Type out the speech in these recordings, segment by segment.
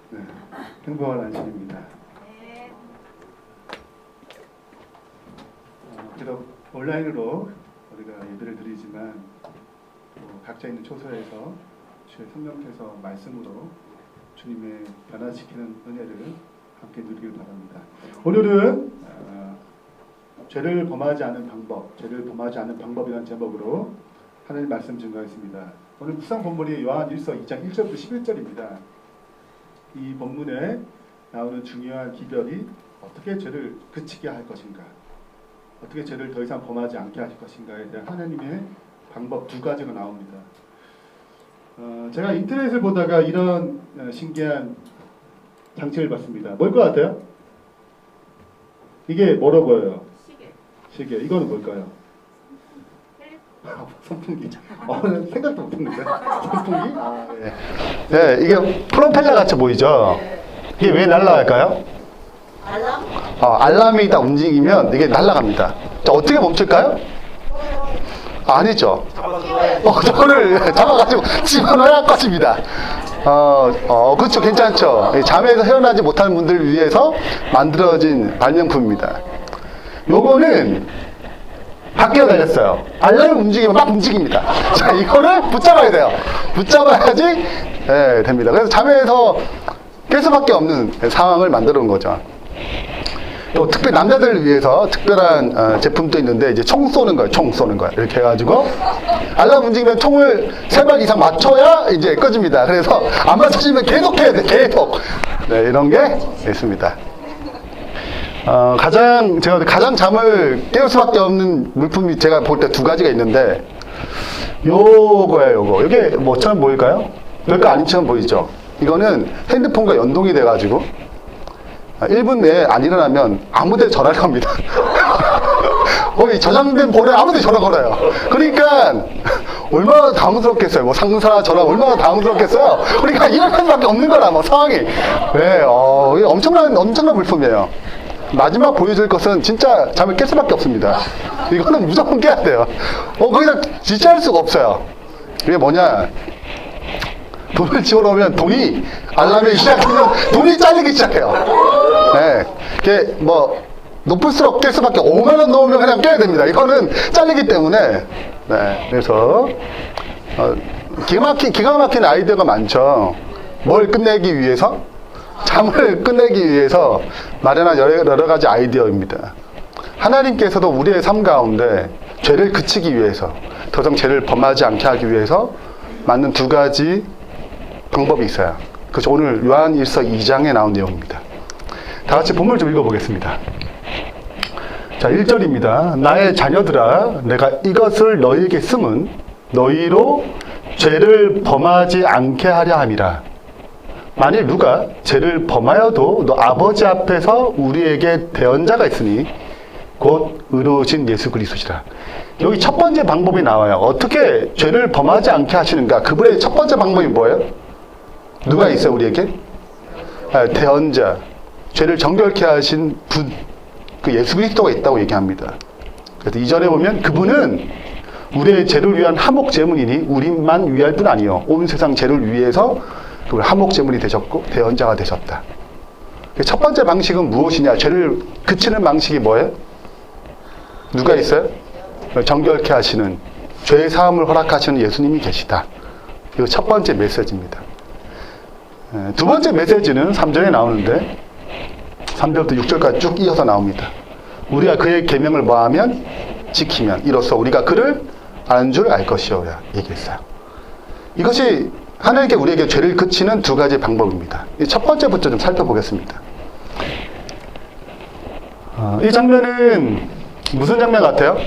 네, 행복한 안식입니다. 비록 온라인으로 우리가 예배를 드리지만 각자 있는 초소에서 주의 성령께서 말씀으로 주님의 변화시키는 은혜를 함께 누리길 바랍니다. 오늘은 죄를 범하지 않는 방법, 죄를 범하지 않는 방법이라는 제목으로 하나님 말씀 증거하겠습니다. 오늘 묵상 본문이 요한 1서 2장 1절부터 11절입니다. 이 본문에 나오는 중요한 기별이 어떻게 죄를 그치게 할 것인가, 어떻게 죄를 더 이상 범하지 않게 하실 것인가에 대한 하나님의 방법 두 가지가 나옵니다. 제가 인터넷을 보다가 이런 신기한 장치를 봤습니다. 뭘 것 같아요? 이게 뭐라고 보여요? 시계. 이거는 뭘까요? 선풍기. 생각도 못했는데. 선풍기? 예. 네, 이게 프로펠러 같이 보이죠? 이게 왜 날아갈까요? 알람? 알람이 딱 움직이면 이게 날아갑니다. 자, 어떻게 멈출까요? 아니죠. 저거를 잡아가지고 집어넣어야 할 것입니다. 그렇죠. 괜찮죠. 잠에서 헤어나지 못하는 분들을 위해서 만들어진 발명품입니다. 요거는 밖에 달렸어요. 알람이 움직이면 막 움직입니다. 자, 이거를 붙잡아야 돼요. 붙잡아야지 됩니다. 그래서 잠에서 깰 수밖에 없는 상황을 만들어 놓은 거죠. 또 특히 남자들을 위해서 특별한 제품도 있는데, 이제 총 쏘는 거예요. 이렇게 해가지고 알람 움직이면 총을 3발 이상 맞춰야 이제 꺼집니다. 그래서 안 맞춰지면 계속 해야 돼. 계속. 네, 이런 게 있습니다. 제가 가장 잠을 깨울 수밖에 없는 물품이 제가 볼 때 두 가지가 있는데, 요거예요. 이게 뭐처럼 보일까요? 별거 아닌처럼 보이죠? 이거는 핸드폰과 연동이 돼가지고 1분 내에 안 일어나면 아무데 전화를 합니다. 거기 저장된 볼에 아무데 전화 걸어요. 그러니까 얼마나 당황스럽겠어요. 뭐 상사 전화 얼마나 당황스럽겠어요. 그러니까 일어날 수밖에 없는 거라, 상황이. 네, 이게 엄청난 물품이에요. 마지막 보여줄 것은 진짜 잠을 깰 수밖에 없습니다. 이거는 무조건 깨야 돼요. 거기다 지체할 수가 없어요. 이게 뭐냐? 돈을 집어넣으면 돈이, 알람이 시작하면 돈이 잘리기 시작해요. 네. 이게 높을수록 깰 수밖에, 5만원 넣으면 그냥 깨야 됩니다. 이거는 잘리기 때문에. 네. 그래서, 기가 막힌 아이디어가 많죠. 뭘 끝내기 위해서? 잠을 끝내기 위해서 마련한 여러 가지 아이디어입니다. 하나님께서도 우리의 삶 가운데 죄를 그치기 위해서, 더 이상 죄를 범하지 않게 하기 위해서 맞는 두 가지 방법이 있어요. 그래서 오늘 요한 1서 2장에 나온 내용입니다. 다 같이 본문을 좀 읽어보겠습니다. 자, 1절입니다. 나의 자녀들아, 내가 이것을 너희에게 쓰면 너희로 죄를 범하지 않게 하려 함이라. 만일 누가 죄를 범하여도 너 아버지 앞에서 우리에게 대언자가 있으니 곧 의로우신 예수 그리스도시라. 여기 첫 번째 방법이 나와요. 어떻게 죄를 범하지 않게 하시는가? 그분의 첫 번째 방법이 뭐예요? 누가 있어요, 우리에게? 대언자. 죄를 정결케 하신 분, 그 예수 그리스도가 있다고 얘기합니다. 그래서 2절에 보면 그분은 우리의 죄를 위한 화목 제물이니 우리만 위할 뿐 아니요, 온 세상 죄를 위해서 그 화목 제물이 되셨고 대언자가 되셨다. 첫 번째 방식은 무엇이냐? 죄를 그치는 방식이 뭐예요? 누가 있어요? 정결케 하시는, 죄의 사함을 허락하시는 예수님이 계시다. 이거 첫 번째 메시지입니다. 두 번째 메시지는 3절에 나오는데, 3절부터 6절까지 쭉 이어서 나옵니다. 우리가 그의 계명을 뭐하면? 지키면 이로써 우리가 그를 아는 줄 알 것이오라 얘기했어요. 이것이 하나님께 우리에게 죄를 그치는 두 가지 방법입니다. 첫 번째부터 좀 살펴보겠습니다. 이 장면은 무슨 장면 같아요?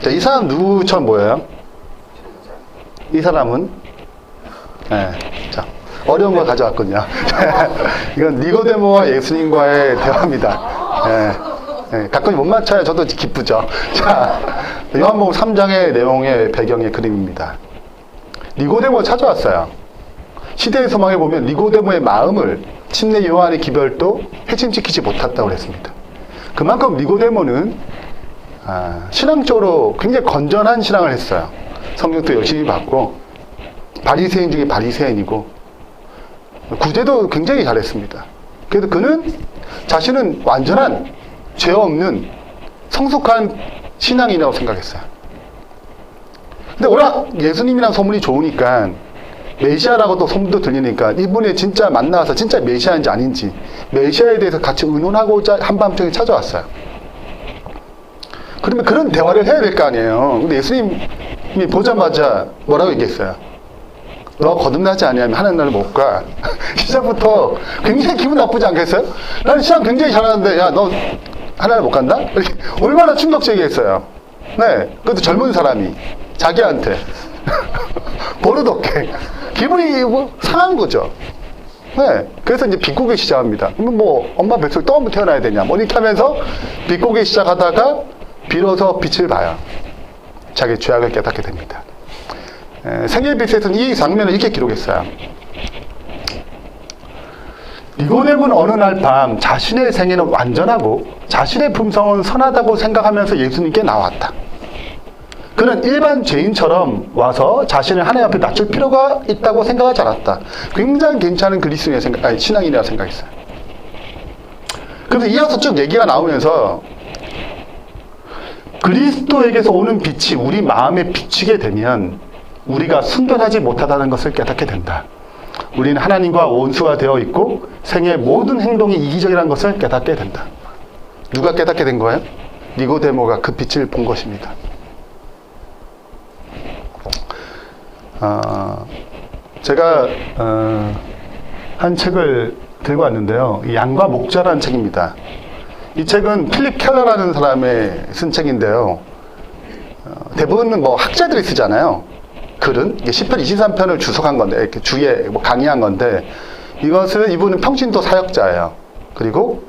자, 이 사람 누구처럼 보여요? 이 사람은 자, 어려운 걸 가져왔군요. 이건 니고데모와 예수님과의 대화입니다. 가끔씩 못 맞춰야 저도 기쁘죠. 자, 요한복음 3장의 내용의 배경의 그림입니다. 니고데모가 찾아왔어요. 시대의 소망에 보면 니고데모의 마음을 침례 요한의 기별도 회심시키지 못했다고 그랬습니다. 그만큼 니고데모는 신앙적으로 굉장히 건전한 신앙을 했어요. 성경도 열심히 받고 바리새인 중에 바리새인이고 구제도 굉장히 잘했습니다. 그래서 그는 자신은 완전한 죄 없는 성숙한 신앙이라고 생각했어요. 근데 워낙 예수님이랑 소문이 좋으니까 메시아라고 또 소문도 들리니까 이분이 진짜 만나서 진짜 메시아인지 아닌지 메시아에 대해서 같이 의논하고자 한밤중에 찾아왔어요. 그러면 그런 대화를 해야 될 거 아니에요. 근데 예수님이 보자마자 뭐라고 얘기했어요? 너 거듭나지 아니하면 하나님 나라를 못 가. 시작부터 굉장히 기분 나쁘지 않겠어요? 나는 신앙 굉장히 잘하는데 야 너 하나님 못 간다? 이렇게 얼마나 충격적이겠어요. 네, 그것도 젊은 사람이 자기한테 버릇없게 기분이 뭐 상한 거죠. 네, 그래서 이제 비꼬기 시작합니다. 그러면 뭐 엄마 뱃속에 또 한 번 태어나야 되냐? 뭐 이렇게 하면서 비꼬기 시작하다가 비로소 빛을 봐요. 자기 죄악을 깨닫게 됩니다. 생애빛에서는 이 장면을 이렇게 기록했어요. 니고데모는 어느 날 밤 자신의 생애는 완전하고 자신의 품성은 선하다고 생각하면서 예수님께 나왔다. 그는 일반 죄인처럼 와서 자신을 하나님 앞에 낮출 필요가 있다고 생각하지 않았다. 굉장히 괜찮은 그리스도인의 신앙이라고 생각했어요. 그래서 이어서 쭉 얘기가 나오면서 그리스도에게서 오는 빛이 우리 마음에 비치게 되면 우리가 순결하지 못하다는 것을 깨닫게 된다. 우리는 하나님과 원수가 되어 있고 생애의 모든 행동이 이기적이라는 것을 깨닫게 된다. 누가 깨닫게 된 거예요? 니고데모가 그 빛을 본 것입니다. 제가 한 책을 들고 왔는데요. 양과 목자라는 책입니다. 이 책은 필립 켈러라는 사람의 쓴 책인데요. 대부분은 뭐 학자들이 쓰잖아요. 글은 시편 23편을 주석한 건데 이렇게 주에 뭐 강의한 건데 이것은 이분은 평신도 사역자예요. 그리고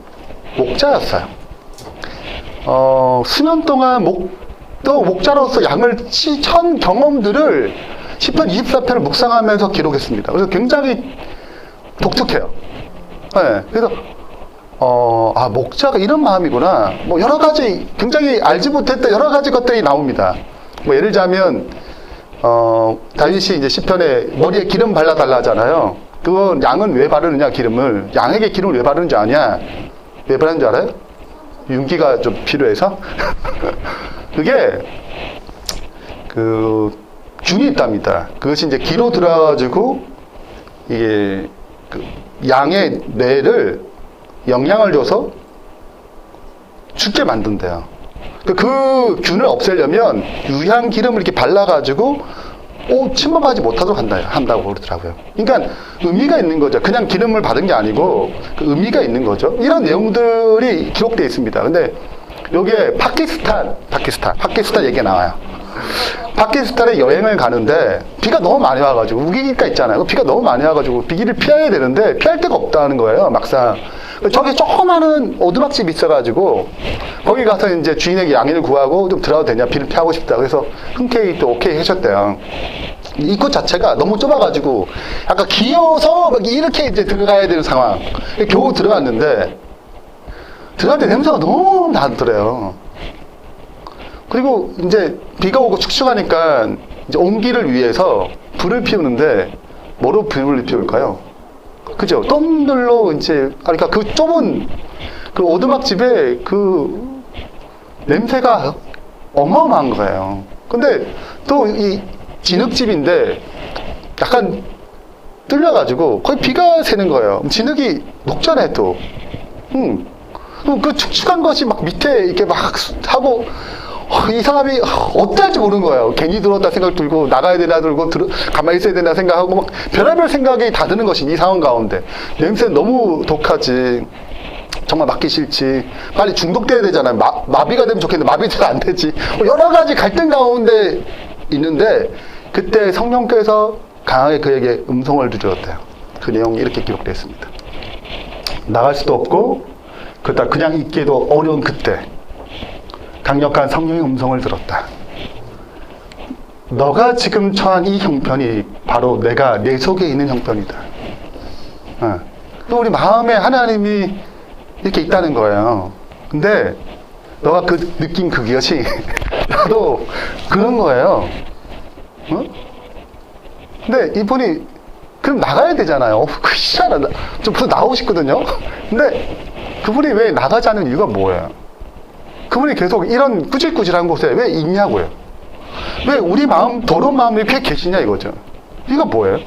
목자였어요. 수년 동안 또 목자로서 양을 천 경험들을 시편 24편을 묵상하면서 기록했습니다. 그래서 굉장히 독특해요. 네, 그래서 목자가 이런 마음이구나. 뭐 여러 가지 굉장히 알지 못했던 여러 가지 것들이 나옵니다. 뭐 예를 들자면 다윗이 이제 시편에 머리에 기름 발라달라 하잖아요. 그건 양은 왜 바르느냐 기름을. 양에게 기름을 왜 바르는지 아냐? 왜 바르는 줄 알아요? 윤기가 좀 필요해서? 그게 그 균이 있답니다. 그것이 이제 기로 들어가지고 이게 그 양의 뇌를 영양을 줘서 죽게 만든대요. 그 균을 없애려면 유향 기름을 이렇게 발라가지고 침범하지 못하도록 한다고 그러더라고요. 그러니까 의미가 있는 거죠. 그냥 기름을 받은 게 아니고 그 의미가 있는 거죠. 이런 내용들이 기록되어 있습니다. 근데 여기에 파키스탄 얘기가 나와요. 파키스탄에 여행을 가는데 비가 너무 많이 와가지고 우기기가 있잖아요. 비가 너무 많이 와가지고 비기를 피해야 되는데 피할 데가 없다는 거예요. 막상 저기 조그마한 오두막집이 있어가지고 거기 가서 이제 주인에게 양해를 구하고 좀 들어가도 되냐, 비를 피하고 싶다. 그래서 흔쾌히 또 오케이 하셨대요. 입구 자체가 너무 좁아가지고 약간 기어서 이렇게 이제 들어가야 되는 상황. 겨우 들어갔는데 들어갈 때 냄새가 너무 나더래요. 그리고 이제 비가 오고 축축하니까 이제 온기를 위해서 불을 피우는데 뭐로 불을 피울까요? 그죠? 똥들로 이제, 그러니까 그 좁은 그 오두막집에 그 냄새가 어마어마한 거예요. 근데 또 이 진흙집인데 약간 뚫려가지고 거의 비가 새는 거예요. 진흙이 녹잖아요, 또. 그 축축한 것이 막 밑에 이렇게 막 하고, 이 사람이 어떨지 모르는 거예요. 괜히 들어왔다 생각 들고, 나가야 되나 들고, 가만히 있어야 되나 생각하고, 막 별의별 생각이 다 드는 것이 이 상황 가운데. 냄새 너무 독하지. 정말 맡기 싫지. 빨리 중독돼야 되잖아요. 마비가 되면 좋겠는데, 마비도 안 되지. 여러 가지 갈등 가운데 있는데, 그때 성령께서 강하게 그에게 음성을 주셨대요. 그 내용이 이렇게 기록되어 있습니다. 나갈 수도 없고, 그냥 있기도 어려운 그때. 강력한 성령의 음성을 들었다. 너가 지금 처한 이 형편이 바로 내가 내 속에 있는 형편이다. 또 우리 마음에 하나님이 이렇게 있다는 거예요. 근데 너가 느낀 그것이 나도 그런 거예요. 근데 이분이 그럼 나가야 되잖아요. 그 희한하다. 좀 벌써 나오고 싶거든요. 근데 그분이 왜 나가지 않는 이유가 뭐예요? 그분이 계속 이런 꾸질꾸질한 곳에 왜 있냐고요. 왜 우리 마음, 더러운 마음이 이렇게 계시냐 이거죠. 이거 뭐예요?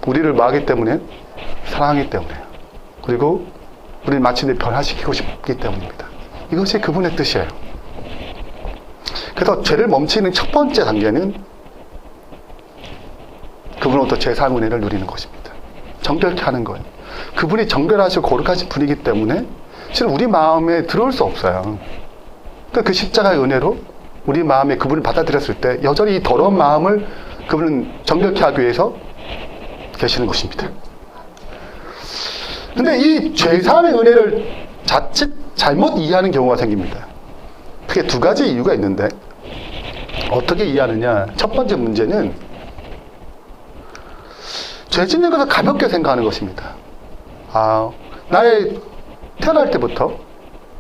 우리를 마하기 때문에, 사랑하기 때문에요. 그리고 우리를 마침내 변화시키고 싶기 때문입니다. 이것이 그분의 뜻이에요. 그래서 죄를 멈추는 첫 번째 단계는 그분으로부터 제3 은혜를 누리는 것입니다. 정결케 하는 거예요. 그분이 정결하시고 거룩하신 분이기 때문에 실은 우리 마음에 들어올 수 없어요. 그러니까 그 십자가의 은혜로 우리 마음에 그분을 받아들였을 때 여전히 이 더러운 마음을 그분은 정결케 하기 위해서 계시는 것입니다. 근데 이 제3의 은혜를 자칫 잘못 이해하는 경우가 생깁니다. 크게 두 가지 이유가 있는데 어떻게 이해하느냐. 첫 번째 문제는 죄 짓는 것을 가볍게 생각하는 것입니다. 나의 태어날 때부터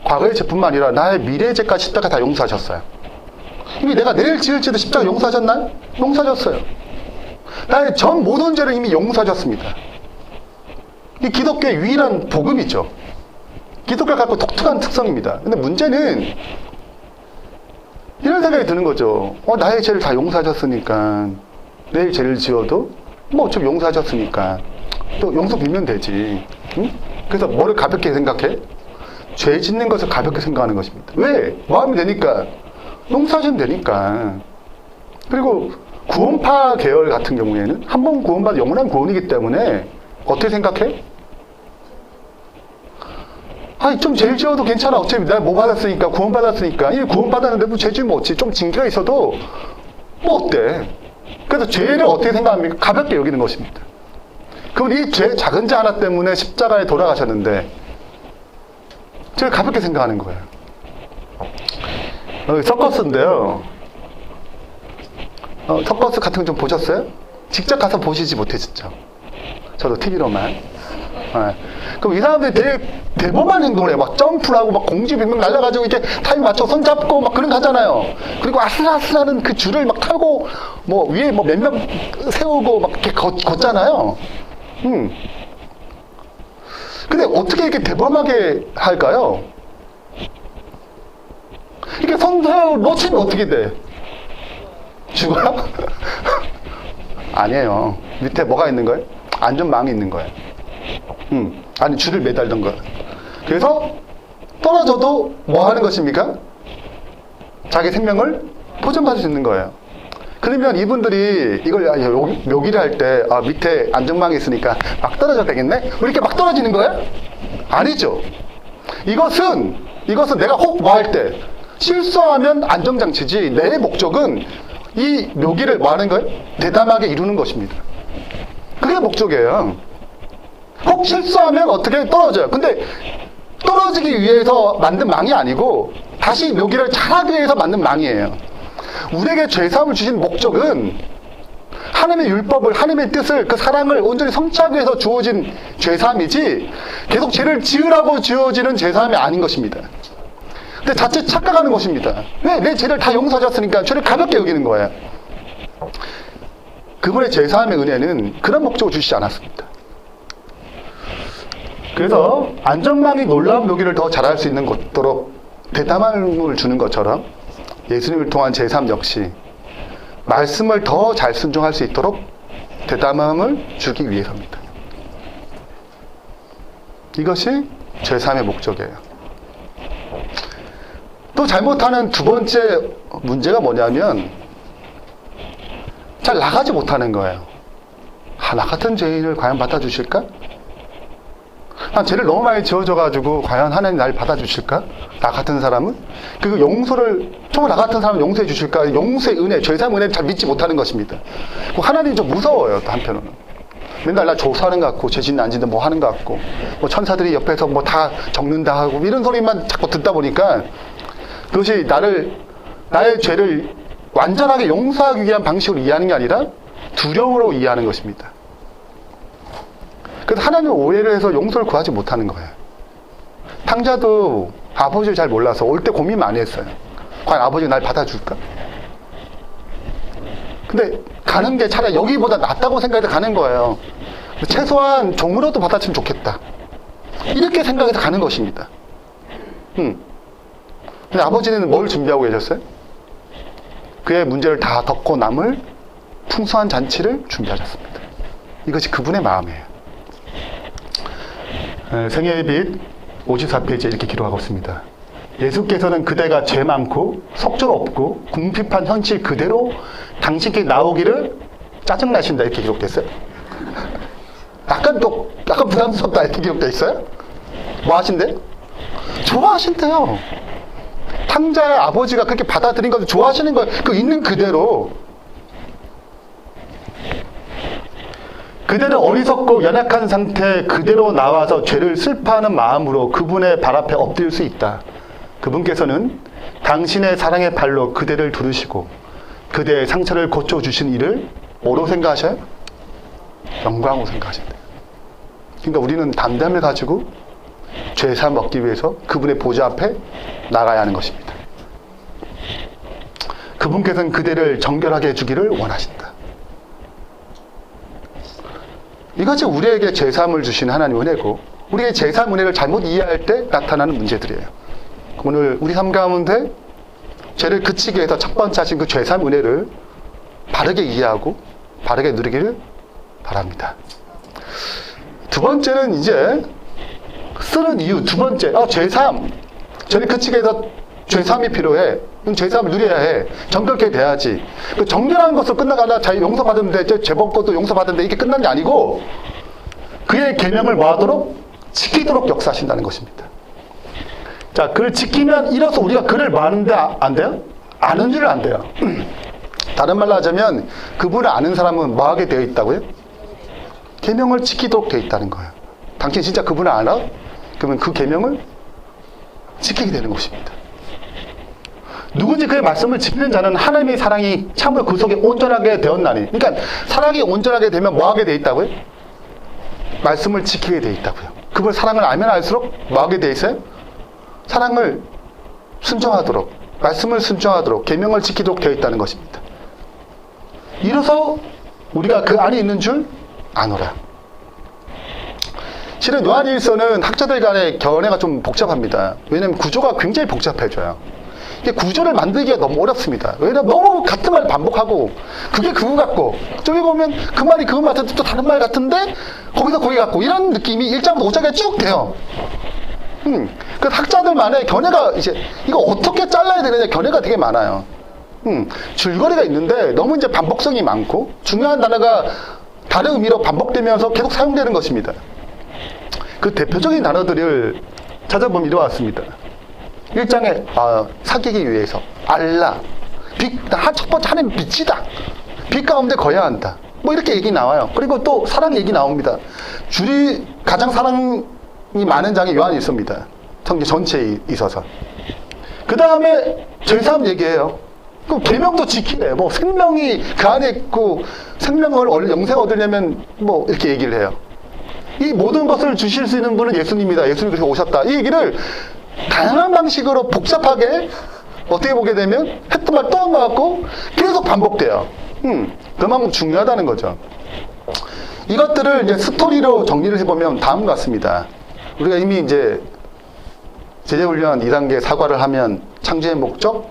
과거의 죄뿐만 아니라 나의 미래의 죄까지 십자가 다 용서하셨어요. 이미 내가 내일 지을지도 십자가 용서하셨나요? 용서하셨어요. 나의 전 모든 죄를 이미 용서하셨습니다. 이 기독교의 유일한 복음이죠. 기독교가 갖고 독특한 특성입니다. 근데 문제는 이런 생각이 드는 거죠. 나의 죄를 다 용서하셨으니까 내일 죄를 지어도 뭐 어차피 용서하셨으니까 또 용서 빌면 되지. 응? 그래서 뭐를 가볍게 생각해? 죄 짓는 것을 가볍게 생각하는 것입니다. 왜? 마음이 되니까. 용서하시면 되니까. 그리고 구원파 계열 같은 경우에는 한 번 구원받아 영원한 구원이기 때문에 어떻게 생각해? 좀 죄를 지어도 괜찮아. 어차피 내가 뭐 받았으니까, 구원받았으니까. 이 구원받았는데 뭐 죄 지으면 어찌? 좀 징계가 있어도 뭐 어때? 그래서 죄를 어떻게 생각합니까? 가볍게 여기는 것입니다. 그럼 이 죄, 작은 죄 하나 때문에 십자가에 돌아가셨는데 죄를 가볍게 생각하는 거예요. 서커스인데요. 서커스 같은 거 좀 보셨어요? 직접 가서 보시지 못했죠. 저도 TV로만. 그럼 이 사람들이 되게 대범한 행동을 해요. 막 점프를 하고, 막 공지 빙빙 날려가지고, 이렇게 타임 맞춰 손 잡고, 막 그런 거 하잖아요. 그리고 아슬아슬하는 그 줄을 막 타고, 뭐 위에 뭐 몇 명 세우고, 막 이렇게 걷잖아요. 근데 어떻게 이렇게 대범하게 할까요? 이렇게 손 놓치면 어떻게 돼? 죽어요? 아니에요. 밑에 뭐가 있는 거예요? 안전망이 있는 거예요. 아니, 줄을 매달던 거예요. 그래서 떨어져도 뭐 하는 것입니까? 자기 생명을 보존받을 수 있는 거예요. 그러면 이분들이 이걸 묘기를 할 때 밑에 안전망이 있으니까 막 떨어져도 되겠네? 왜 이렇게 막 떨어지는 거예요? 아니죠. 이것은 내가 혹 뭐 할 때 실수하면 안정장치지, 내 목적은 이 묘기를 뭐 하는 거예요? 대담하게 이루는 것입니다. 그게 목적이에요. 혹 실수하면 어떻게 떨어져요. 근데 떨어지기 위해서 만든 망이 아니고 다시 묘기를 잘하기 위해서 만든 망이에요. 우리에게 죄사함을 주신 목적은 하나님의 율법을, 하나님의 뜻을, 그 사랑을 온전히 성취하기 위해서 주어진 죄사함이지 계속 죄를 지으라고 주어지는 죄사함이 아닌 것입니다. 근데 자칫 착각하는 것입니다. 왜? 내 죄를 다 용서하셨으니까 죄를 가볍게 여기는 거예요. 그분의 죄사함의 은혜는 그런 목적을 주시지 않았습니다. 그래서 안전망이 놀라운 묘기를 더 잘할 수 있는 것도록 대담함을 주는 것처럼 예수님을 통한 제3 역시 말씀을 더 잘 순종할 수 있도록 대담함을 주기 위해서입니다. 이것이 제3의 목적이에요. 또 잘못하는 두 번째 문제가 뭐냐면 잘 나가지 못하는 거예요. 나 같은 죄인을 과연 받아주실까? 난 죄를 너무 많이 지어져가지고 과연 하나님 날 받아주실까? 나 같은 사람은? 그 용서를 정말 나 같은 사람을 용서해 주실까? 용서의 은혜, 죄사함 은혜를 잘 믿지 못하는 것입니다. 하나님이 좀 무서워요. 또 한편으로는 맨날 나 조사하는 것 같고 죄 짓는 안 짓는 뭐 하는 것 같고 뭐 천사들이 옆에서 뭐 다 적는다 하고 이런 소리만 자꾸 듣다 보니까 그것이 나의 죄를 완전하게 용서하기 위한 방식으로 이해하는 게 아니라 두려움으로 이해하는 것입니다. 그래서 하나님을 오해를 해서 용서를 구하지 못하는 거예요. 탕자도 아버지를 잘 몰라서 올 때 고민 많이 했어요. 과연 아버지가 날 받아줄까? 근데 가는 게 차라리 여기보다 낫다고 생각해서 가는 거예요. 최소한 종으로도 받았으면 좋겠다. 이렇게 생각해서 가는 것입니다. 근데 아버지는 뭘 준비하고 계셨어요? 그의 문제를 다 덮고 남을 풍성한 잔치를 준비하셨습니다. 이것이 그분의 마음이에요. 생애의 빛 54페이지에 이렇게 기록하고 있습니다. 예수께서는 그대가 죄 많고 속죄가 없고 궁핍한 현실 그대로 당신께 나오기를 짜증나신다 이렇게 기록됐어요. 약간 부담스럽다 이렇게 기록돼 있어요. 뭐 하신대? 좋아하신대요. 탕자의 아버지가 그렇게 받아들인 것을 좋아하시는 거예요. 그 있는 그대로. 그대는 어리석고 연약한 상태 그대로 나와서 죄를 슬퍼하는 마음으로 그분의 발 앞에 엎드릴 수 있다. 그분께서는 당신의 사랑의 발로 그대를 두르시고 그대의 상처를 고쳐주신 일을 뭐로 생각하셔요? 영광으로 생각하신다. 그러니까 우리는 담담을 가지고 죄사함 얻기 위해서 그분의 보좌 앞에 나가야 하는 것입니다. 그분께서는 그대를 정결하게 해주기를 원하신다. 이것이 우리에게 죄사함을 주신 하나님의 은혜고 우리의 죄사함 은혜를 잘못 이해할 때 나타나는 문제들이에요. 오늘 우리 삶 가운데 죄를 그치게 해서 첫 번째 하신 그 죄사함 은혜를 바르게 이해하고 바르게 누리기를 바랍니다. 두 번째는 이제 쓰는 이유. 두 번째, 죄사함. 죄를 그치게 해서 죄사함이 필요해. 죄사함을 누려야 해. 정결케 돼야지. 그 정결한 것으로 끝나가나 자기 용서받으면 돼. 죄번 것도 용서받으면 돼. 이게 끝난 게 아니고 그의 계명을 뭐하도록? 지키도록 역사하신다는 것입니다. 자, 그를 지키면 이로써 우리가 그를 아는데 안 돼요? 아는 줄 안 돼요. 다른 말로 하자면 그분을 아는 사람은 뭐 하게 되어 있다고요? 계명을 지키도록 되어 있다는 거예요. 당신 진짜 그분을 알아? 그러면 그 계명을 지키게 되는 것입니다. 누군지 그의 말씀을 지키는 자는 하나님의 사랑이 참으로 그 속에 온전하게 되었나니. 그러니까 사랑이 온전하게 되면 뭐 하게 되어 있다고요? 말씀을 지키게 되어 있다고요. 그분 사랑을 알면 알수록 뭐 하게 되어 있어요? 사랑을 순종하도록, 말씀을 순종하도록, 계명을 지키도록 되어 있다는 것입니다. 이로써 우리가 그 안에 있는 줄 아노라. 실은 요한일서는 학자들 간의 견해가 좀 복잡합니다. 왜냐하면 구조가 굉장히 복잡해져요. 이게 구조를 만들기가 너무 어렵습니다. 왜냐하면 너무 같은 말 반복하고 그게 그거 같고 저기 보면 그 말이 그거 같은데 또 다른 말 같은데 거기서 거기 같고 이런 느낌이 1장부터 5장에 쭉 돼요. 그 학자들만의 견해가 이제 이거 어떻게 잘라야 되느냐 견해가 되게 많아요. 줄거리가 있는데 너무 이제 반복성이 많고 중요한 단어가 다른 의미로 반복되면서 계속 사용되는 것입니다. 그 대표적인 단어들을 찾아보면 이와 같습니다. 1장에 사귀기 위해서 알라, 빛, 첫 번째 하나님 빛이다. 빛 가운데 거야 한다. 뭐 이렇게 얘기 나와요. 그리고 또 사랑 얘기 나옵니다. 줄이 가장 사랑이 많은 장이 요한일서입니다. 성경 전체에 있어서. 그 다음에 죄사함 얘기해요. 그 계명도 지키래. 뭐 생명이 그 안에 있고 생명을 영생 얻으려면 뭐 이렇게 얘기를 해요. 이 모든 것을 주실 수 있는 분은 예수님이다. 예수님께서 오셨다. 이 얘기를 다양한 방식으로 복잡하게 어떻게 보게 되면 했던 말 또 한 것 같고 계속 반복돼요. 그만큼 중요하다는 거죠. 이것들을 이제 스토리로 정리를 해보면 다음과 같습니다. 우리가 이미 이제 제자훈련 2단계 사과를 하면 창조의 목적?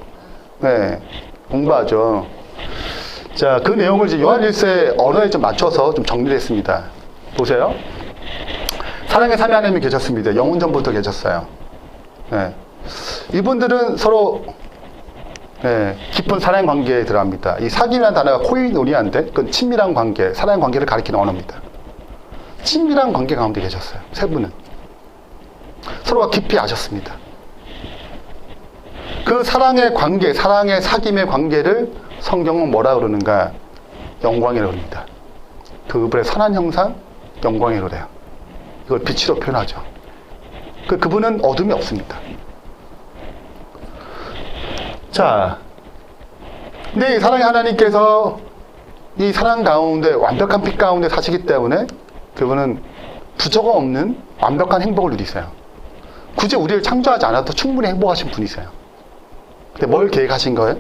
네, 공부하죠. 자, 그 내용을 이제 요한일서의 언어에 좀 맞춰서 좀 정리를 했습니다. 보세요. 사랑의 삼위 하나님이 계셨습니다. 영원 전부터 계셨어요. 네. 이분들은 서로 깊은 사랑 관계에 들어갑니다. 이 사귀라는 단어가 코이노니아인데 그건 친밀한 관계, 사랑 관계를 가리키는 언어입니다. 친밀한 관계 가운데 계셨어요. 세 분은 서로가 깊이 아셨습니다. 그 사랑의 관계, 사랑의 사귐의 관계를 성경은 뭐라 그러는가? 영광이라고 합니다. 그분의 선한 형상, 영광이라고 해요. 이걸 빛으로 표현하죠. 그분은 어둠이 없습니다. 자, 근데 이 사랑의 하나님께서 이 사랑 가운데 완벽한 빛 가운데 사시기 때문에 그분은 부조가 없는 완벽한 행복을 누리세요. 굳이 우리를 창조하지 않아도 충분히 행복하신 분이세요. 근데 뭘 계획하신 거예요?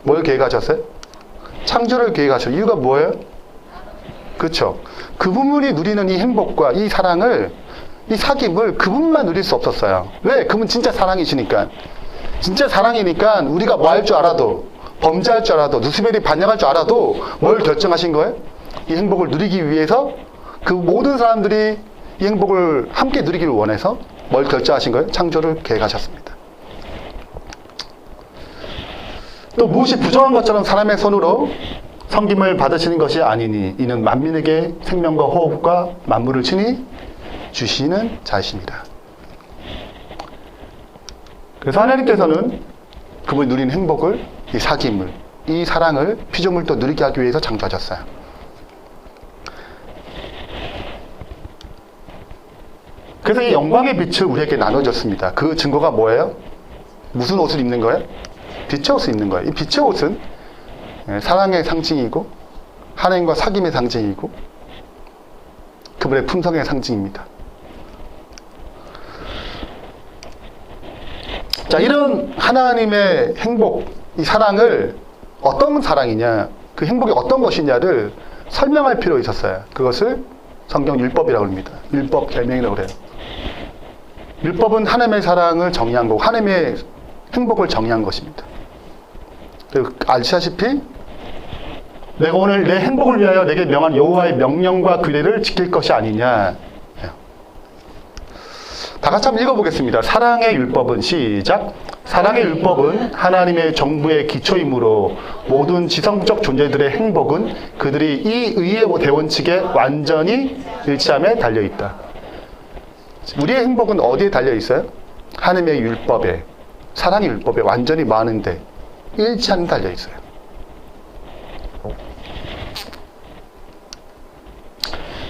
뭘 계획하셨어요? 창조를 계획하실 이유가 뭐예요? 그렇죠. 그분이 누리는 이 행복과 이 사랑을, 이 사귐을 그분만 누릴 수 없었어요. 왜? 그분 진짜 사랑이시니까. 진짜 사랑이니까 우리가 뭐 할 줄 알아도, 범죄할 줄 알아도, 누스베리 반영할 줄 알아도 뭘 결정하신 거예요? 이 행복을 누리기 위해서 그 모든 사람들이 이 행복을 함께 누리기를 원해서 뭘 결정하신 거예요? 창조를 계획하셨습니다. 또 무엇이 부정한 것처럼 사람의 손으로 섬김을 받으시는 것이 아니니 이는 만민에게 생명과 호흡과 만물을 친히 주시는 자이십니다. 그래서 하나님께서는 그분이 누리는 행복을, 이 사귐을, 이 사랑을 피조물도 누리게 하기 위해서 창조하셨어요. 그래서 이 영광의 빛을 우리에게 나눠줬습니다. 그 증거가 뭐예요? 무슨 옷을 입는 거예요? 빛의 옷을 입는 거예요. 이 빛의 옷은 사랑의 상징이고 하나님과 사귐의 상징이고 그분의 품성의 상징입니다. 자, 이런 하나님의 행복, 이 사랑을 어떤 사랑이냐, 그 행복이 어떤 것이냐를 설명할 필요가 있었어요. 그것을 성경 율법이라고 합니다. 율법 계명이라고 그래요. 율법은 하나님의 사랑을 정의한 거고 하나님의 행복을 정의한 것입니다. 아시다시피 내가 오늘 내 행복을 위하여 내게 명한 여호와의 명령과 규례를 지킬 것이 아니냐. 다 같이 한번 읽어보겠습니다. 사랑의 율법은 시작. 사랑의 율법은 하나님의 정부의 기초이므로 모든 지성적 존재들의 행복은 그들이 이 의의 대원칙에 완전히 일치함에 달려있다. 우리의 행복은 어디에 달려있어요? 하나님의 율법에, 사랑의 율법에 완전히 많은데 일치함에 달려있어요.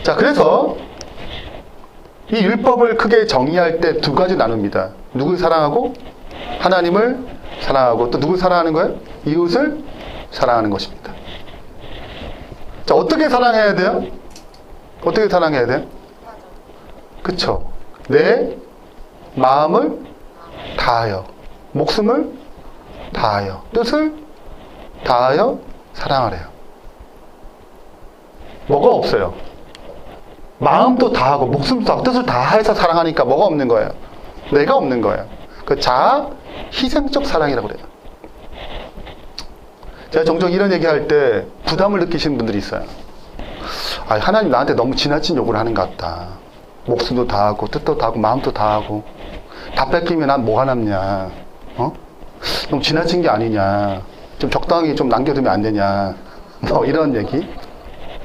자, 그래서 이 율법을 크게 정의할 때 두 가지 나눕니다. 누굴 사랑하고 하나님을 사랑하고 또 누굴 사랑하는 거예요? 이웃을 사랑하는 것입니다. 자, 어떻게 사랑해야 돼요? 어떻게 사랑해야 돼요? 그쵸. 내 마음을 다하여, 목숨을 다하여, 뜻을 다하여 사랑하래요. 뭐가 없어요? 마음도 다하고 목숨도 다하고 뜻을 다해서 사랑하니까 뭐가 없는 거예요? 내가 없는 거예요. 그 자아 희생적 사랑이라고 그래요. 제가 종종 이런 얘기할 때 부담을 느끼시는 분들이 있어요. 아, 하나님 나한테 너무 지나친 요구를 하는 것 같다. 목숨도 다하고 뜻도 다하고 마음도 다하고 다 뺏기면 난 뭐가 남냐? 너무 지나친 게 아니냐? 좀 적당히 좀 남겨두면 안 되냐? 뭐 이런 얘기.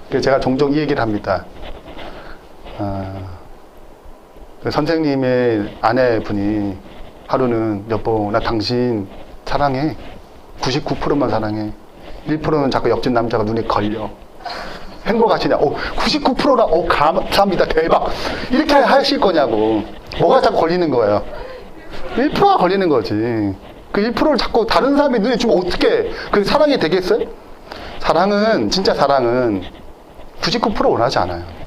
그래서 제가 종종 이 얘기를 합니다. 선생님의 아내분이 하루는 여보 나 당신 사랑해 99%만 사랑해 1%는 자꾸 옆집 남자가 눈에 걸려 행복하시냐 99%나 감사합니다 대박 이렇게 하실 거냐고 뭐가 자꾸 걸리는 거예요 1%가 걸리는 거지 그 1%를 자꾸 다른 사람의 눈에 주면 어떻게 그 사랑이 되겠어요? 사랑은 진짜 사랑은 99% 원하지 않아요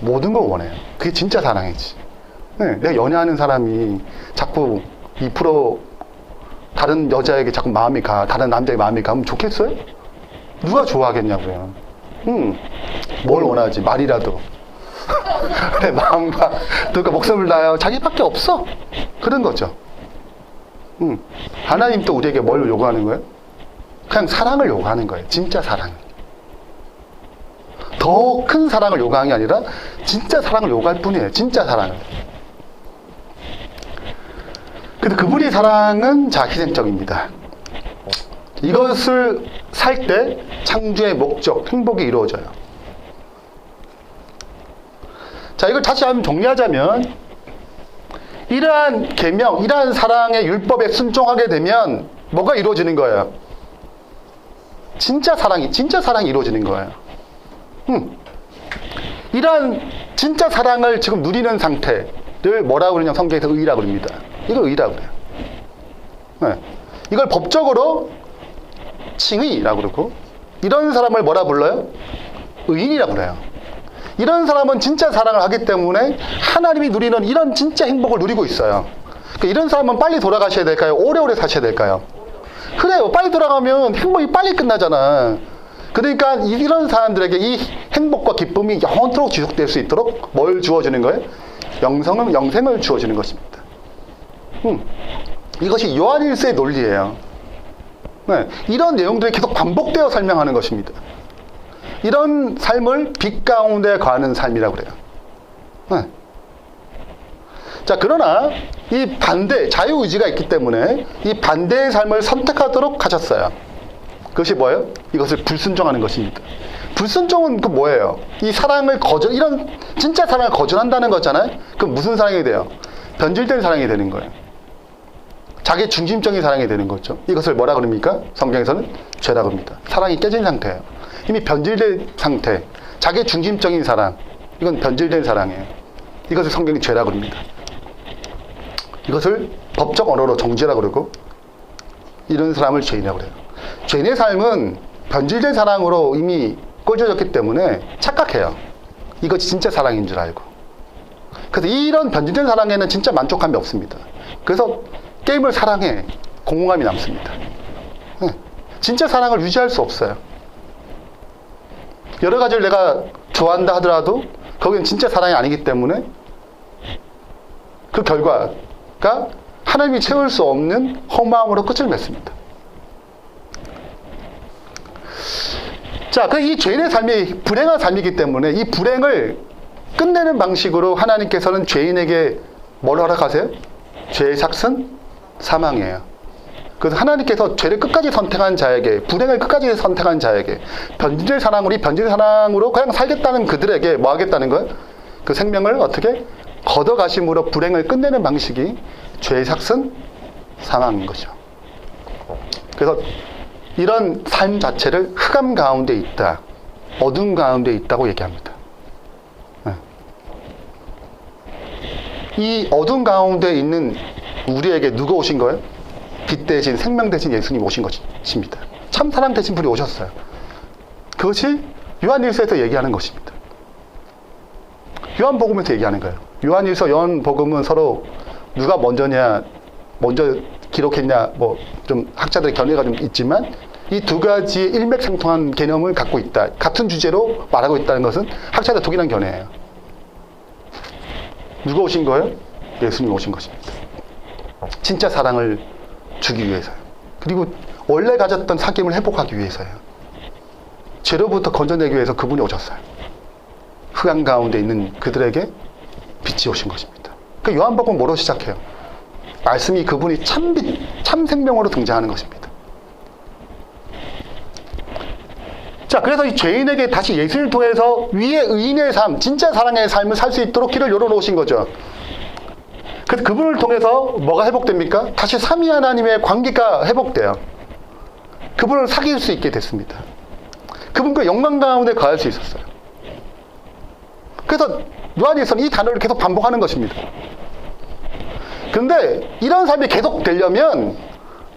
모든 걸 원해요. 그게 진짜 사랑이지. 네, 내가 연애하는 사람이 자꾸 2% 다른 여자에게 자꾸 마음이 가, 다른 남자에게 마음이 가면 좋겠어요? 누가 좋아하겠냐고요. 뭘 원하지? 말이라도. 내 마음과 그러니까 목숨을 다하여 자기밖에 없어. 그런 거죠. 하나님 또 우리에게 뭘 요구하는 거예요? 그냥 사랑을 요구하는 거예요. 진짜 사랑. 더 큰 사랑을 요구하는 게 아니라 진짜 사랑을 요구할 뿐이에요. 진짜 사랑을. 근데 그분의 사랑은 희생적입니다. 이것을 살 때 창조의 목적, 행복이 이루어져요. 자, 이걸 다시 한번 정리하자면 이러한 계명, 이러한 사랑의 율법에 순종하게 되면 뭐가 이루어지는 거예요? 진짜 사랑이 이루어지는 거예요. 이러한 진짜 사랑을 지금 누리는 상태를 뭐라고 그러냐면 성경에서 의라고 그럽니다. 이걸 의라고 그래요. 네. 이걸 법적으로 칭의라고 그러고 이런 사람을 뭐라 불러요? 의인이라고 그래요. 이런 사람은 진짜 사랑을 하기 때문에 하나님이 누리는 이런 진짜 행복을 누리고 있어요. 그러니까 이런 사람은 빨리 돌아가셔야 될까요? 오래오래 사셔야 될까요? 그래요. 빨리 돌아가면 행복이 빨리 끝나잖아. 그러니까 이런 사람들에게 이 행복과 기쁨이 영원토록 지속될 수 있도록 뭘 주어주는 거예요? 영생을 주어주는 것입니다. 이것이 요한일서의 논리예요. 네, 이런 내용들이 계속 반복되어 설명하는 것입니다. 이런 삶을 빛 가운데 가는 삶이라고 그래요. 네. 자, 그러나 이 반대, 자유의지가 있기 때문에 이 반대의 삶을 선택하도록 하셨어요. 그것이 뭐예요? 이것을 불순종하는 것입니다. 불순종은 그 뭐예요? 이 사랑을 이런 진짜 사랑을 거절한다는 거잖아요? 그럼 무슨 사랑이 돼요? 변질된 사랑이 되는 거예요. 자기 중심적인 사랑이 되는 거죠. 이것을 뭐라 그럽니까? 성경에서는 죄라고 합니다. 사랑이 깨진 상태예요. 이미 변질된 상태, 자기 중심적인 사랑, 이건 변질된 사랑이에요. 이것을 성경이 죄라고 합니다. 이것을 법적 언어로 정죄라고 그러고, 이런 사람을 죄인이라고 그래요. 죄인의 삶은 변질된 사랑으로 이미 꼴져졌기 때문에 착각해요. 이것이 진짜 사랑인 줄 알고. 그래서 이런 변질된 사랑에는 진짜 만족감이 없습니다. 그래서 게임을 사랑해 공허감이 남습니다. 진짜 사랑을 유지할 수 없어요. 여러 가지를 내가 좋아한다 하더라도 거기는 진짜 사랑이 아니기 때문에 그 결과가 하나님이 채울 수 없는 허무함으로 끝을 맺습니다. 자, 이 죄인의 삶이 불행한 삶이기 때문에 이 불행을 끝내는 방식으로 하나님께서는 죄인에게 뭘 허락하세요? 죄의 삭은 사망이에요. 그래서 하나님께서 죄를 끝까지 선택한 자에게, 불행을 끝까지 선택한 자에게, 변질의 사랑으로 그냥 살겠다는 그들에게 뭐 하겠다는 거예요? 그 생명을 어떻게? 걷어가심으로 불행을 끝내는 방식이 죄의 삭은 사망인 거죠. 그래서 이런 삶 자체를 흑암 가운데 있다, 어둠 가운데 있다고 얘기합니다. 이 어둠 가운데 있는 우리에게 누가 오신 거예요? 빛 대신, 생명 대신 예수님 오신 것입니다. 참 사랑 대신 분이 오셨어요. 그것이 요한일서에서 얘기하는 것입니다. 요한복음에서 얘기하는 거예요. 요한일서, 요한복음은 서로 누가 먼저 기록했냐, 뭐 좀 학자들의 견해가 좀 있지만 이 두 가지의 일맥상통한 개념을 갖고 있다, 같은 주제로 말하고 있다는 것은 학자들의 독일한 견해예요. 누가 오신 거예요? 예수님 오신 것입니다. 진짜 사랑을 주기 위해서요. 그리고 원래 가졌던 사귐을 회복하기 위해서요. 죄로부터 건져내기 위해서 그분이 오셨어요. 흑암 가운데 있는 그들에게 빛이 오신 것입니다. 그 요한복음 뭐로 시작해요? 말씀이 그분이 참빛, 참 생명으로 등장하는 것입니다. 자, 그래서 이 죄인에게 다시 예수를 통해서 위의 의인의 삶, 진짜 사랑의 삶을 살 수 있도록 길을 열어놓으신 거죠. 그래서 그분을 통해서 뭐가 회복됩니까? 다시 삼위 하나님의 관계가 회복돼요. 그분을 사귈 수 있게 됐습니다. 그분과 영광 가운데 거할 수 있었어요. 그래서 요한일서는 이 단어를 계속 반복하는 것입니다. 그런데 이런 삶이 계속 되려면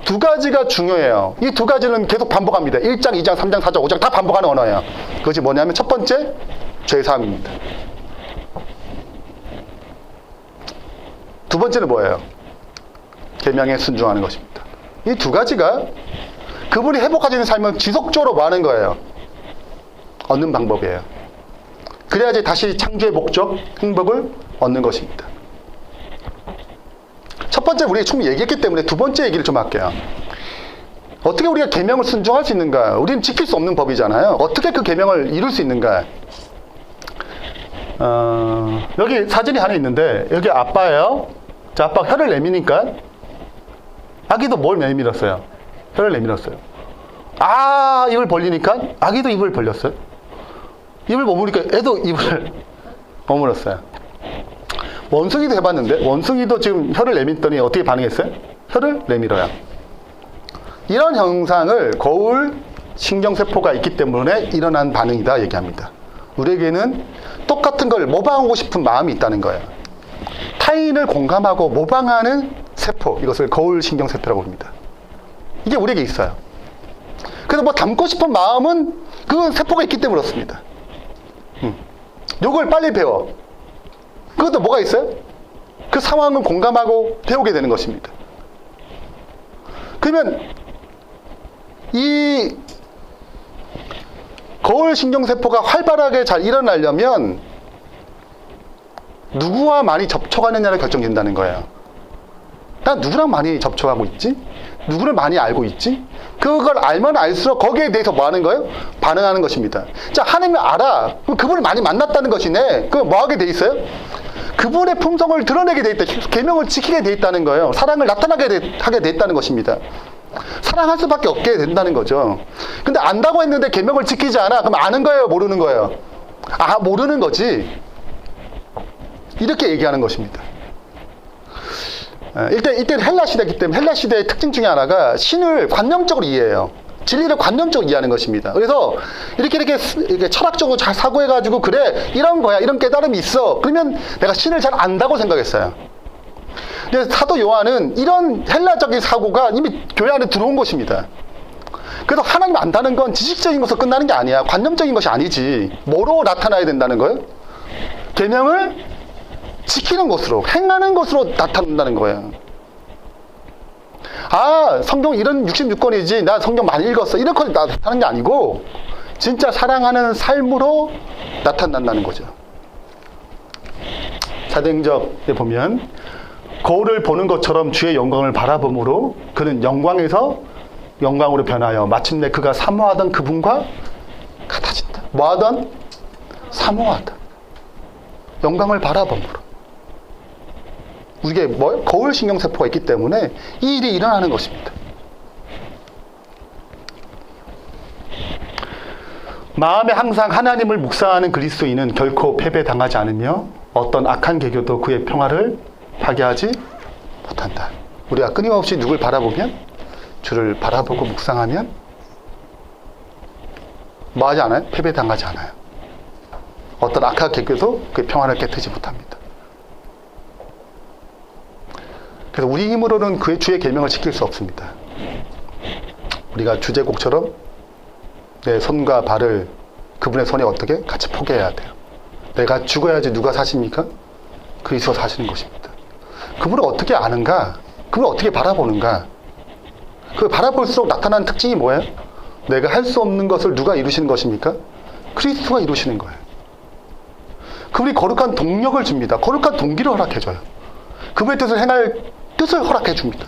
두 가지가 중요해요. 이 두 가지는 계속 반복합니다. 1장, 2장, 3장, 4장, 5장 다 반복하는 언어예요. 그것이 뭐냐면 첫 번째, 죄사함입니다. 두 번째는 뭐예요? 계명에 순종하는 것입니다. 이 두 가지가 그분이 회복하시는 삶을 지속적으로 많은 거예요. 얻는 방법이에요. 그래야지 다시 창조의 목적, 행복을 얻는 것입니다. 첫 번째 우리가 충분히 얘기했기 때문에 두 번째 얘기를 좀 할게요. 어떻게 우리가 계명을 순종할 수 있는가? 우리는 지킬 수 없는 법이잖아요. 어떻게 그 계명을 이룰 수 있는가? 여기 사진이 하나 있는데 여기 아빠예요. 자, 아빠가 혀를 내미니까 아기도 뭘 내밀었어요? 혀를 내밀었어요. 입을 벌리니까 아기도 입을 벌렸어요. 입을 머무니까 애도 입을 머물었어요. 원숭이도 해봤는데 원숭이도 지금 혀를 내밀더니 어떻게 반응했어요? 혀를 내밀어요. 이런 현상을 거울 신경세포가 있기 때문에 일어난 반응이다 얘기합니다. 우리에게는 똑같은 걸 모방하고 싶은 마음이 있다는 거예요. 타인을 공감하고 모방하는 세포, 이것을 거울 신경세포라고 합니다. 이게 우리에게 있어요. 그래서 뭐 닮고 싶은 마음은 그 세포가 있기 때문에 그렇습니다. 요걸 빨리 배워. 그것도 뭐가 있어요? 그 상황을 공감하고 배우게 되는 것입니다. 그러면 이 거울 신경세포가 활발하게 잘 일어나려면 누구와 많이 접촉하느냐를 결정된다는 거예요. 난 누구랑 많이 접촉하고 있지? 누구를 많이 알고 있지? 그걸 알면 알수록 거기에 대해서 뭐 하는 거예요? 반응하는 것입니다. 자, 하나님을 알아. 그럼 그분을 많이 만났다는 것이네. 그럼 뭐 하게 돼 있어요? 그분의 품성을 드러내게 돼 있다. 계명을 지키게 돼 있다는 거예요. 사랑을 하게 돼 있다는 것입니다. 사랑할 수밖에 없게 된다는 거죠. 근데 안다고 했는데 계명을 지키지 않아. 그럼 아는 거예요? 모르는 거예요? 아, 모르는 거지. 이렇게 얘기하는 것입니다. 일단 헬라 시대이기 때문에 헬라 시대의 특징 중에 하나가 신을 관념적으로 이해해요. 진리를 관념적으로 이해하는 것입니다. 그래서 이렇게 철학적으로 잘 사고해가지고 그래 이런 거야 이런 깨달음이 있어 그러면 내가 신을 잘 안다고 생각했어요. 근데 사도 요한은 이런 헬라적인 사고가 이미 교회 안에 들어온 것입니다. 그래서 하나님 안다는 건 지식적인 것으로 끝나는 게 아니야. 관념적인 것이 아니지. 뭐로 나타나야 된다는 거예요? 계명을 지키는 것으로, 행하는 것으로 나타난다는 거예요. 아, 성경 이런 66권이지. 나 성경 많이 읽었어. 이런 거 나타나는 게 아니고 진짜 사랑하는 삶으로 나타난다는 거죠. 사도행전에 보면 거울을 보는 것처럼 주의 영광을 바라봄으로 그는 영광에서 영광으로 변하여 마침내 그가 사모하던 그분과 같아진다. 뭐하던? 사모하던. 영광을 바라봄으로. 우리에게 거울 신경세포가 있기 때문에 이 일이 일어나는 것입니다. 마음에 항상 하나님을 묵상하는 그리스도인은 결코 패배당하지 않으며 어떤 악한 계교도 그의 평화를 파괴하지 못한다. 우리가 끊임없이 누굴 바라보면, 주를 바라보고 묵상하면 뭐 하지 않아요? 패배당하지 않아요. 어떤 악한 계교도 그의 평화를 깨트리지 못합니다. 그래서 우리 힘으로는 그의 주의 계명을 지킬 수 없습니다. 우리가 주제곡처럼 내 손과 발을 그분의 손에 어떻게 같이 포개해야 돼요. 내가 죽어야지 누가 사십니까? 그리스도 사시는 것입니다. 그분을 어떻게 아는가? 그분을 어떻게 바라보는가? 그 바라볼수록 나타나는 특징이 뭐예요? 내가 할 수 없는 것을 누가 이루시는 것입니까? 그리스도가 이루시는 거예요. 그분이 거룩한 동력을 줍니다. 거룩한 동기를 허락해줘요. 그분의 뜻을 행할 뜻을 허락해 줍니다.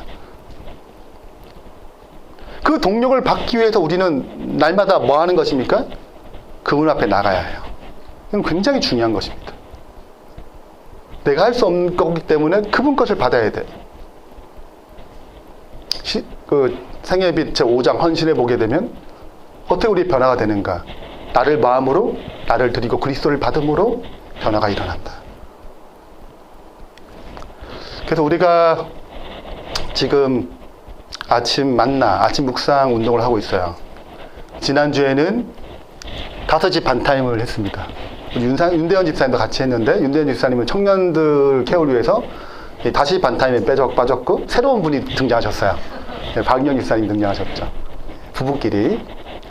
그 동력을 받기 위해서 우리는 날마다 뭐 하는 것입니까? 그분 앞에 나가야 해요. 이건 굉장히 중요한 것입니다. 내가 할 수 없는 거기 때문에 그분 것을 받아야 돼. 생애의 빛 제5장 헌신해 보게 되면 어떻게 우리 변화가 되는가? 나를 마음으로 나를 드리고 그리스도를 받음으로 변화가 일어난다. 그래서 우리가 지금 아침 만나, 아침 묵상 운동을 하고 있어요. 지난주에는 5시 반타임을 했습니다. 윤대현 집사님도 같이 했는데, 윤대현 집사님은 청년들 케어를 위해서 5시 반타임에 빠졌고, 새로운 분이 등장하셨어요. 박인영 집사님 등장하셨죠. 부부끼리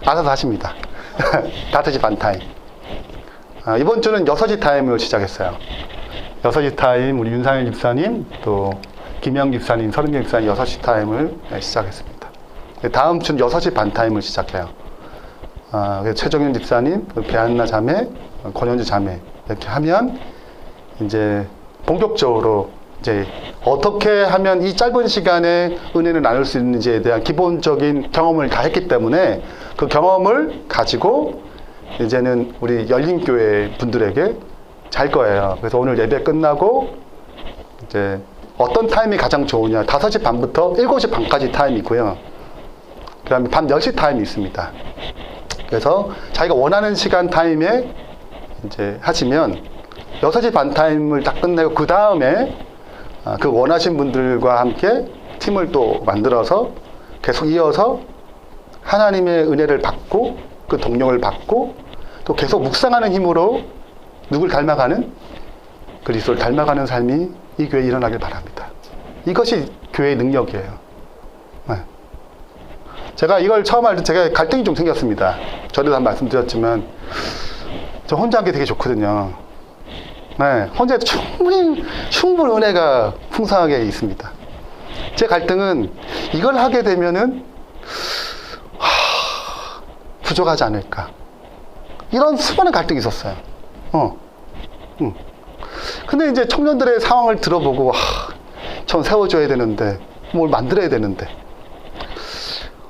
알아서 하십니다. 5시 반타임. 이번 주는 6시 타임을 시작했어요. 6시 타임, 우리 윤상현 집사님, 또 김영 집사님, 서른경 집사님 6시 타임을 시작했습니다. 다음 주는 6시 반 타임을 시작해요. 그래서 최정현 집사님, 배한나 자매, 권현주 자매 이렇게 하면 이제 본격적으로 이제 어떻게 하면 이 짧은 시간에 은혜를 나눌 수 있는지에 대한 기본적인 경험을 다 했기 때문에 그 경험을 가지고 이제는 우리 열린교회 분들에게 잘 거예요. 그래서 오늘 예배 끝나고 이제 어떤 타임이 가장 좋으냐. 5시 반부터 7시 반까지 타임이 있고요. 그 다음에 밤 10시 타임이 있습니다. 그래서 자기가 원하는 시간 타임에 이제 하시면 6시 반 타임을 딱 끝내고 그 다음에 그 원하신 분들과 함께 팀을 또 만들어서 계속 이어서 하나님의 은혜를 받고 그 동력을 받고 또 계속 묵상하는 힘으로 누굴 닮아가는? 그리스도를 닮아가는 삶이 이 교회에 일어나길 바랍니다. 이것이 교회의 능력이에요. 네. 제가 이걸 처음 할 때 제가 갈등이 좀 생겼습니다. 전에도 한 말씀드렸지만 저 혼자 하기 되게 좋거든요. 네, 혼자 해도 충분히 은혜가 풍성하게 있습니다. 제 갈등은 이걸 하게 되면은 부족하지 않을까. 이런 수많은 갈등이 있었어요. 근데 이제 청년들의 상황을 들어보고, 전 세워줘야 되는데, 뭘 만들어야 되는데,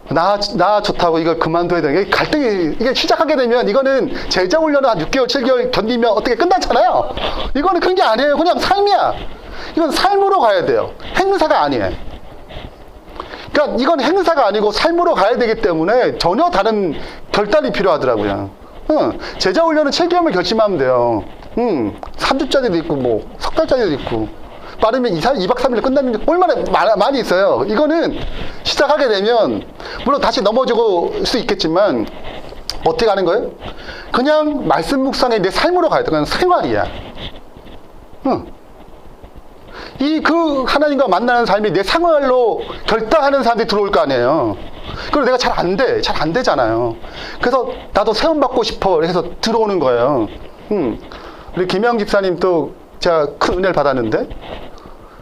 나 좋다고 이걸 그만둬야 되는 게 갈등이, 이게 시작하게 되면 이거는 제자 훈련을 한 6개월, 7개월 견디면 어떻게 끝났잖아요. 이거는 그런 게 아니에요. 그냥 삶이야. 이건 삶으로 가야 돼요. 행사가 아니에요. 그러니까 이건 행사가 아니고 삶으로 가야 되기 때문에 전혀 다른 결단이 필요하더라고요. 제자 훈련은 7개월만 결심하면 돼요. 3주짜리도 있고, 뭐, 석 달짜리도 있고, 빠르면 2박 3일에 끝나는 게 얼마나 많이 있어요. 이거는 시작하게 되면, 물론 다시 넘어질 수 있겠지만, 어떻게 하는 거예요? 그냥 말씀 묵상에 내 삶으로 가야 돼. 그냥 생활이야. 그 하나님과 만나는 삶이 내 생활로 결단하는 사람들이 들어올 거 아니에요. 그리고 내가 잘 안 되잖아요. 그래서 나도 세움받고 싶어 해서 들어오는 거예요. 우리 김영 집사님도 제가 큰 은혜를 받았는데,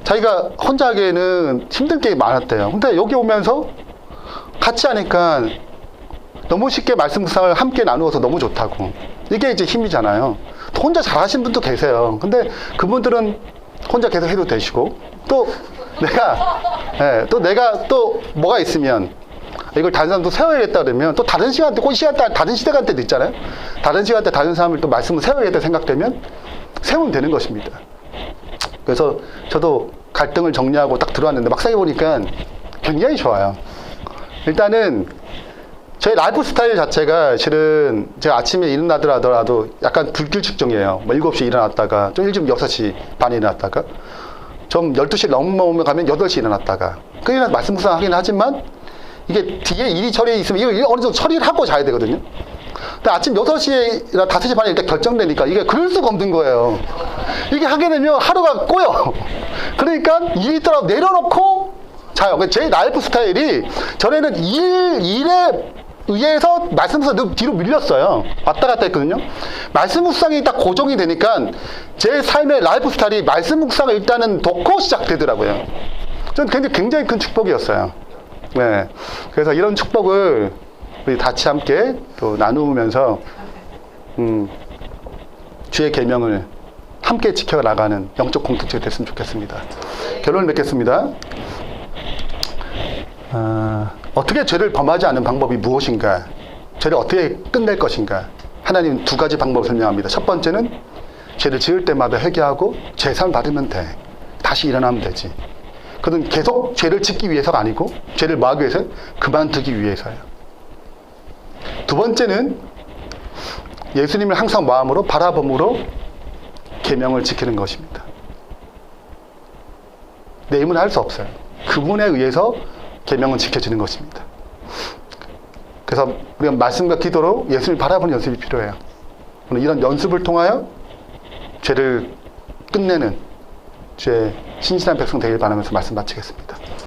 자기가 혼자 하기에는 힘든 게 많았대요. 근데 여기 오면서 같이 하니까 너무 쉽게 말씀 묵상을 함께 나누어서 너무 좋다고. 이게 이제 힘이잖아요. 혼자 잘하시는 분도 계세요. 근데 그분들은 혼자 계속 해도 되시고, 또 내가 또 뭐가 있으면 이걸 다른 사람도 세워야겠다 그러면 또 다른 시간대, 다른 시대간 때도 있잖아요. 다른 시간대 다른 사람을 또 말씀을 세워야겠다 생각되면 세우면 되는 것입니다. 그래서 저도 갈등을 정리하고 딱 들어왔는데 막상 해보니까 굉장히 좋아요. 일단은 저희 라이프 스타일 자체가 실은 제가 아침에 일어나더라도 약간 불규칙적이에요. 뭐 7시 일어났다가 좀 일찍 6시 반에 일어났다가 좀 12시 넘으면 가면 8시 일어났다가 그냥 말씀 묵상하긴 하지만 이게 뒤에 일이 처리 있으면 이거 어느 정도 처리를 하고 자야 되거든요. 근데 아침 6시나 5시 반에 일단 결정되니까 이게 그럴 수가 없는 거예요. 이게 하게 되면 하루가 꼬여. 그러니까 일이 있더라도 내려놓고 자요. 제 라이프 스타일이 전에는 일에 의해서 말씀 묵상 뒤로 밀렸어요. 왔다 갔다 했거든요. 말씀 묵상이 딱 고정이 되니까 제 삶의 라이프 스타일이 말씀 묵상을 일단은 놓고 시작되더라고요. 저는 굉장히 큰 축복이었어요. 네. 그래서 이런 축복을 우리 같이 함께 또 나누면서 주의 계명을 함께 지켜나가는 영적 공동체가 됐으면 좋겠습니다. 결론을 맺겠습니다. 어떻게 죄를 범하지 않는 방법이 무엇인가? 죄를 어떻게 끝낼 것인가? 하나님 2가지 방법을 설명합니다. 첫 번째는 죄를 지을 때마다 회개하고 제사를 받으면 돼. 다시 일어나면 되지. 그건 계속 죄를 짓기 위해서가 아니고 죄를 뭐하기 위해서? 그만두기 위해서예요. 두 번째는 예수님을 항상 마음으로 바라봄으로 계명을 지키는 것입니다. 내 힘은 할 수 없어요. 그분에 의해서 계명은 지켜지는 것입니다. 그래서 우리가 말씀과 기도로 예수님을 바라보는 연습이 필요해요. 오늘 이런 연습을 통하여 죄를 끝내는 주의 신실한 백성 되길 바라면서 말씀 마치겠습니다.